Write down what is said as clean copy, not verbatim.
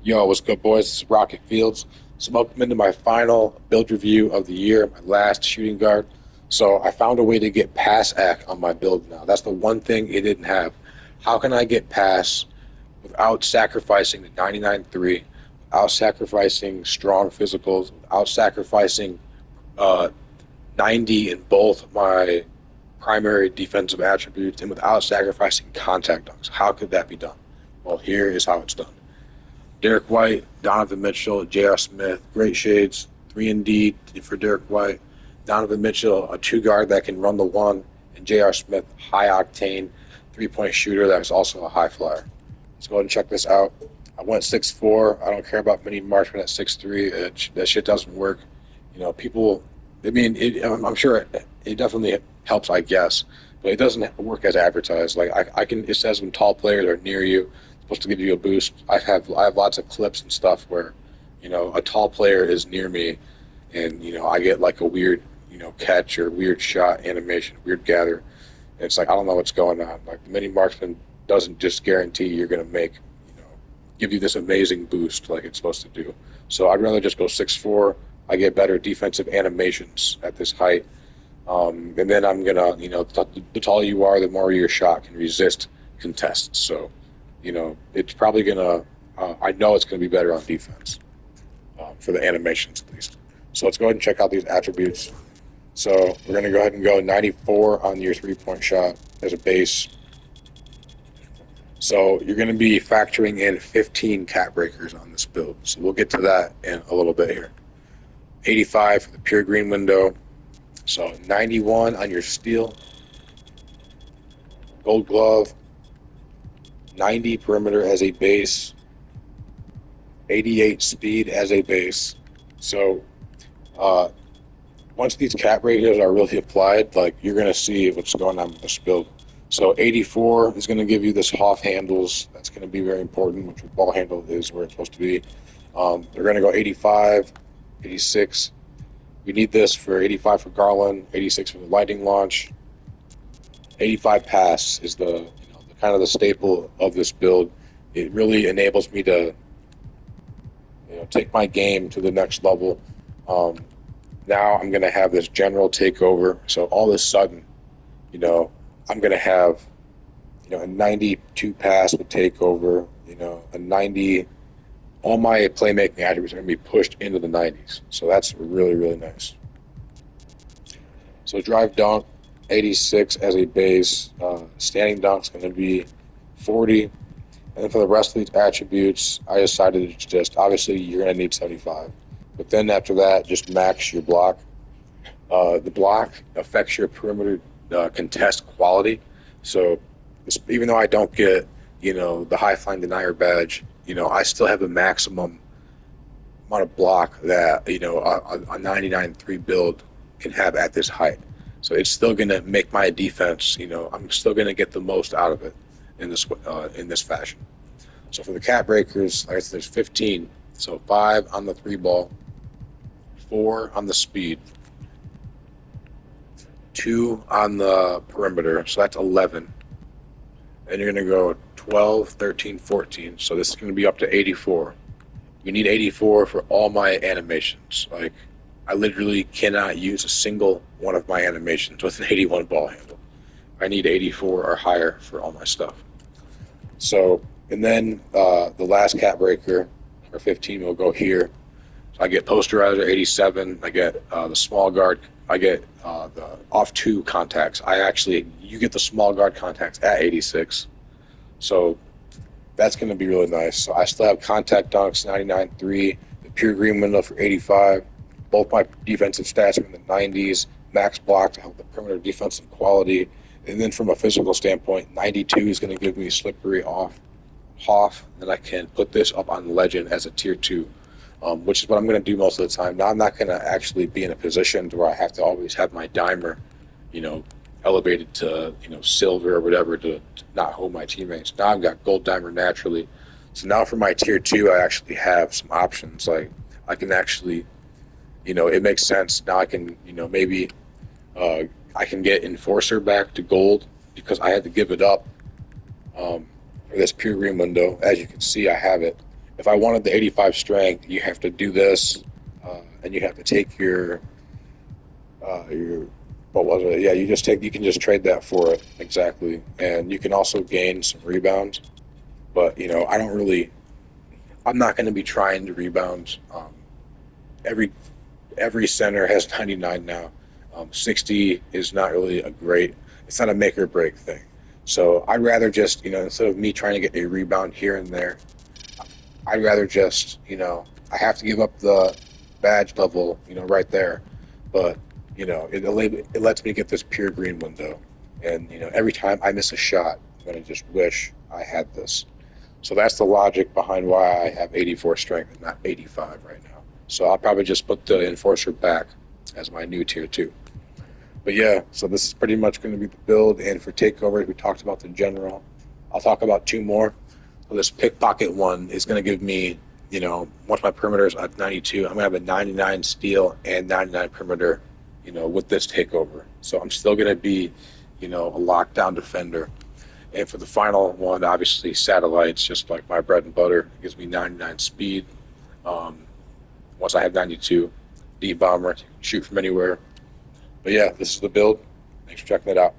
Yo, what's good, boys? This is Rocket Fields. So, welcome into my final build review of the year, my last shooting guard. So, I found a way to get pass ac on my build now. That's the one thing it didn't have. How can I get pass without sacrificing the 99.3, without sacrificing strong physicals, without sacrificing uh, 90 in both my primary defensive attributes, and without sacrificing contact dunks? How could that be done? Well, here is how it's done. Derek White, Donovan Mitchell, J.R. Smith, great shades, 3 and D for Derek White. Donovan Mitchell, a two guard that can run the one, and J.R. Smith, high octane 3-point shooter that's also a high flyer. Let's go ahead and check this out. I went 6'4". I don't care about mini marksman at 6'3". That shit doesn't work. People, I'm sure it definitely helps, I guess, but it doesn't work as advertised. Like I can, it says when tall players are near you, it's supposed to give you a boost. I have lots of clips and stuff where, a tall player is near me, and I get like a weird, catch or weird shot animation, weird gather. And it's like I don't know what's going on. Like the mini marksman doesn't just guarantee you're gonna make, you know, give you this amazing boost like it's supposed to do. So I'd rather just go 6'4". I get better defensive animations at this height. And then I'm gonna, the taller you are, the more your shot can resist contests. So, it's probably gonna. I know it's gonna be better on defense for the animations at least. So let's go ahead and check out these attributes. So we're gonna go ahead and go 94 on your 3-point shot as a base. So you're gonna be factoring in 15 cat breakers on this build. So we'll get to that in a little bit here. 85 for the pure green window. So 91 on your steel, gold glove, 90 perimeter as a base, 88 speed as a base. So uh, once these cat breakers are really applied, like you're gonna see what's going on with this build. So 84 is gonna give you this Hoff handles. That's gonna be very important, which your ball handle is where it's supposed to be. They're gonna go 85, 86. We need this for 85 for Garland, 86 for the lightning launch. 85 pass is the kind of the staple of this build. It really enables me to take my game to the next level. Um, Now I'm going to have this general takeover. So all of a sudden, I'm going to have a 92 pass with takeover. A 90. All my playmaking attributes are going to be pushed into the 90s. So that's really, really nice. So drive dunk, 86 as a base. Standing dunk's going to be 40. And then for the rest of these attributes, I decided to just, obviously, you're going to need 75. But then after that, just max your block. The block affects your perimeter contest quality. So even though I don't get, the high flying denier badge, I still have the maximum amount of block that, a 99.3 build can have at this height. So it's still going to make my defense, I'm still going to get the most out of it in this fashion. So for the cat breakers, I guess there's 15. So 5 on the 3 ball, 4 on the speed, 2 on the perimeter, so that's 11. And you're going to go 12, 13, 14. So this is going to be up to 84. You need 84 for all my animations. Like, I literally cannot use a single one of my animations with an 81 ball handle. I need 84 or higher for all my stuff. So, and then the last cat breaker, or 15, will go here. So I get posterizer 87. I get the small guard. I get the off 2 contacts. You get the small guard contacts at 86. So that's going to be really nice. So I still have contact dunks 99.3, the pure green window for 85. Both my defensive stats are in the 90s. Max block to help the perimeter defensive quality. And then from a physical standpoint, 92 is going to give me slippery off Hoff, and I can put this up on legend as a tier 2. Which is what I'm going to do most of the time. Now I'm not going to actually be in a position where I have to always have my dimer, elevated to, silver or whatever to not hold my teammates. Now I've got gold dimer naturally. So now for my tier 2, I actually have some options. Like I can actually, it makes sense. Now I can, maybe I can get enforcer back to gold because I had to give it up for this pure green window. As you can see, I have it. if I wanted the 85 strength, you have to do this, and you have to take your what was it? Yeah, you can just trade that for it exactly, and you can also gain some rebounds. But I don't really. I'm not going to be trying to rebound. Every every center has 99 now. 60 is not really a great. It's not a make or break thing. So I'd rather just instead of me trying to get a rebound here and there, I'd rather just I have to give up the badge level right there, but it lets me get this pure green window, and every time I miss a shot, I'm gonna just wish I had this. So that's the logic behind why I have 84 strength and not 85 right now. So I'll probably just put the Enforcer back as my new tier 2. But yeah, so this is pretty much going to be the build. And for takeovers, we talked about the general. I'll talk about two more. So this pickpocket one is going to give me, once my perimeter is at 92, I'm going to have a 99 steal and 99 perimeter, with this takeover. So I'm still going to be, a lockdown defender. And for the final one, obviously satellites, just like my bread and butter, it gives me 99 speed. Um, Once I have 92, deep bomber, shoot from anywhere. But yeah, this is the build. Thanks for checking it out.